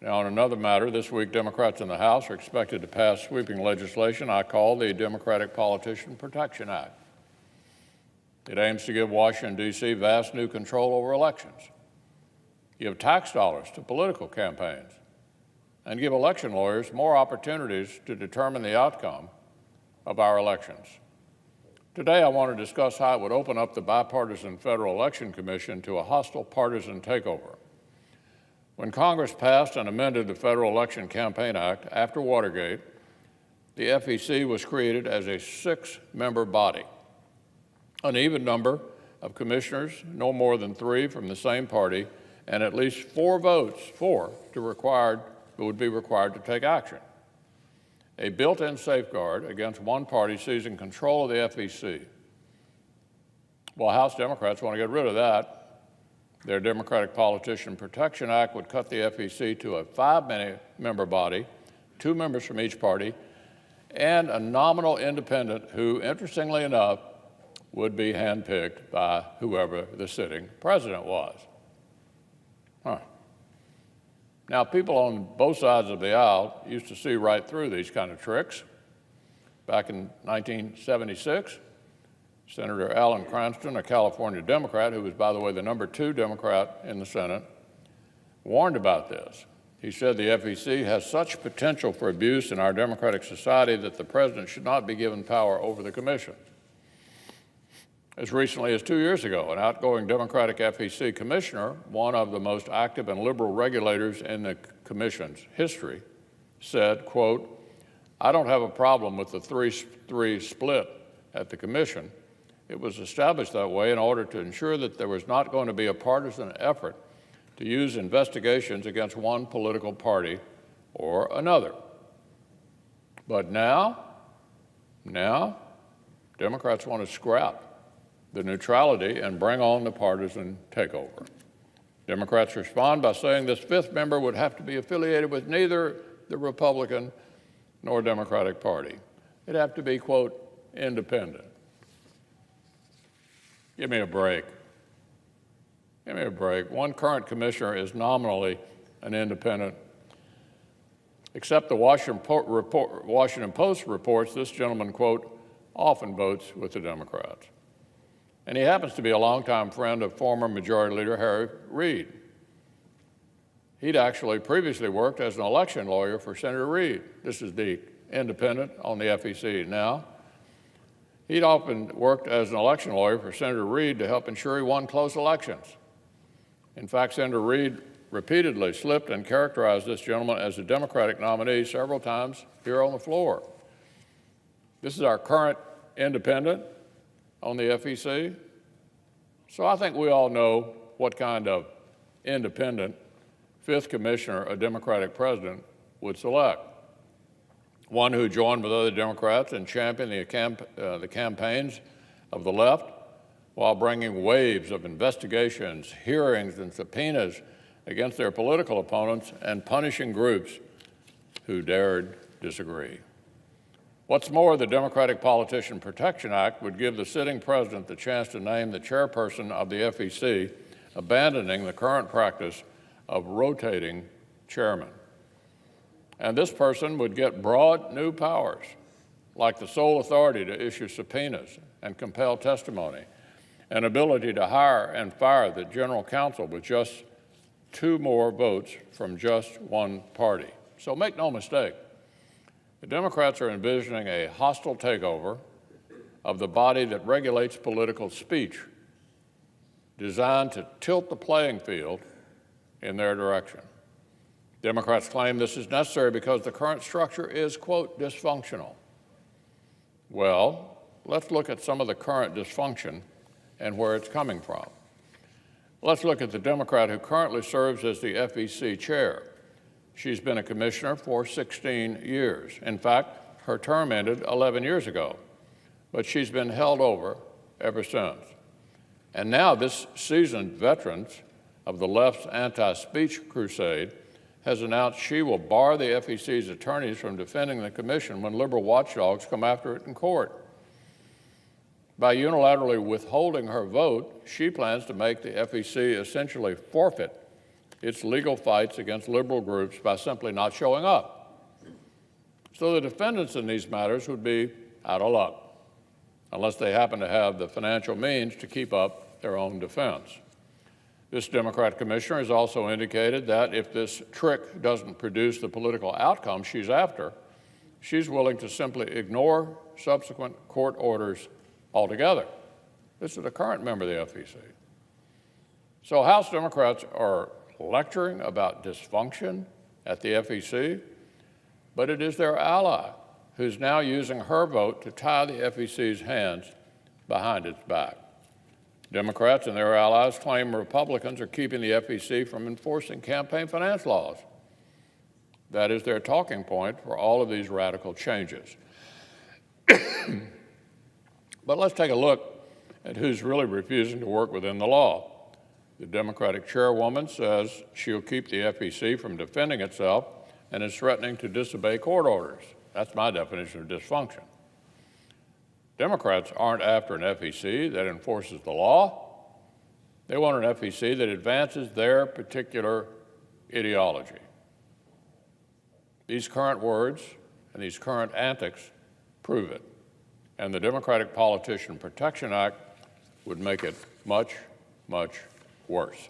Now, on another matter, this week Democrats in the House are expected to pass sweeping legislation I call the Democratic Politician Protection Act. It aims to give Washington, D.C. vast new control over elections, give tax dollars to political campaigns, and give election lawyers more opportunities to determine the outcome of our elections. Today, I want to discuss how it would open up the bipartisan Federal Election Commission to a hostile partisan takeover. When Congress passed and amended the Federal Election Campaign Act after Watergate, the FEC was created as a 6-member body. An even number of commissioners, no more than 3 from the same party, and at least 4 votes would be required to take action. A built-in safeguard against one party seizing control of the FEC. Well, House Democrats want to get rid of that. Their Democratic Politician Protection Act would cut the FEC to a 5-member body, 2 members from each party, and a nominal independent who, interestingly enough, would be handpicked by whoever the sitting president was. Now, people on both sides of the aisle used to see right through these kind of tricks. Back in 1976, Senator Alan Cranston, a California Democrat, who was, by the way, the #2 Democrat in the Senate, warned about this. He said the FEC has such potential for abuse in our democratic society that the president should not be given power over the commission. As recently as 2 years ago, an outgoing Democratic FEC commissioner, one of the most active and liberal regulators in the commission's history, said, quote, "I don't have a problem with the 3-3 split at the commission. It was established that way in order to ensure that there was not going to be a partisan effort to use investigations against one political party or another." But now, Democrats want to scrap the neutrality and bring on the partisan takeover. Democrats respond by saying this 5th member would have to be affiliated with neither the Republican nor Democratic Party. It'd have to be, quote, independent. Give me a break. Give me a break. One current commissioner is nominally an independent. Except the Washington Post reports this gentleman, quote, often votes with the Democrats. And he happens to be a longtime friend of former Majority Leader Harry Reid. He'd actually previously worked as an election lawyer for Senator Reid. This is the independent on the FEC now. He'd often worked as an election lawyer for Senator Reid to help ensure he won close elections. In fact, Senator Reid repeatedly slipped and characterized this gentleman as a Democratic nominee several times here on the floor. This is our current independent on the FEC. So I think we all know what kind of independent 5th commissioner a Democratic president would select. One who joined with other Democrats in championing the campaigns of the left while bringing waves of investigations, hearings, and subpoenas against their political opponents and punishing groups who dared disagree. What's more, the Democratic Politician Protection Act would give the sitting president the chance to name the chairperson of the FEC, abandoning the current practice of rotating chairmen. And this person would get broad new powers, like the sole authority to issue subpoenas and compel testimony, an ability to hire and fire the general counsel with just 2 more votes from just one party. So make no mistake, the Democrats are envisioning a hostile takeover of the body that regulates political speech, designed to tilt the playing field in their direction. Democrats claim this is necessary because the current structure is, quote, dysfunctional. Well, let's look at some of the current dysfunction and where it's coming from. Let's look at the Democrat who currently serves as the FEC chair. She's been a commissioner for 16 years. In fact, her term ended 11 years ago, but she's been held over ever since. And now this seasoned veteran of the left's anti-speech crusade has announced she will bar the FEC's attorneys from defending the commission when liberal watchdogs come after it in court. By unilaterally withholding her vote, she plans to make the FEC essentially forfeit its legal fights against liberal groups by simply not showing up. So the defendants in these matters would be out of luck, unless they happen to have the financial means to keep up their own defense. This Democrat commissioner has also indicated that if this trick doesn't produce the political outcome she's after, she's willing to simply ignore subsequent court orders altogether. This is a current member of the FEC. So House Democrats are lecturing about dysfunction at the FEC, but it is their ally who's now using her vote to tie the FEC's hands behind its back. Democrats and their allies claim Republicans are keeping the FEC from enforcing campaign finance laws. That is their talking point for all of these radical changes. But let's take a look at who's really refusing to work within the law. The Democratic chairwoman says she'll keep the FEC from defending itself and is threatening to disobey court orders. That's my definition of dysfunction. Democrats aren't after an FEC that enforces the law. They want an FEC that advances their particular ideology. These current words and these current antics prove it. And the Democratic Politician Protection Act would make it much, much worse.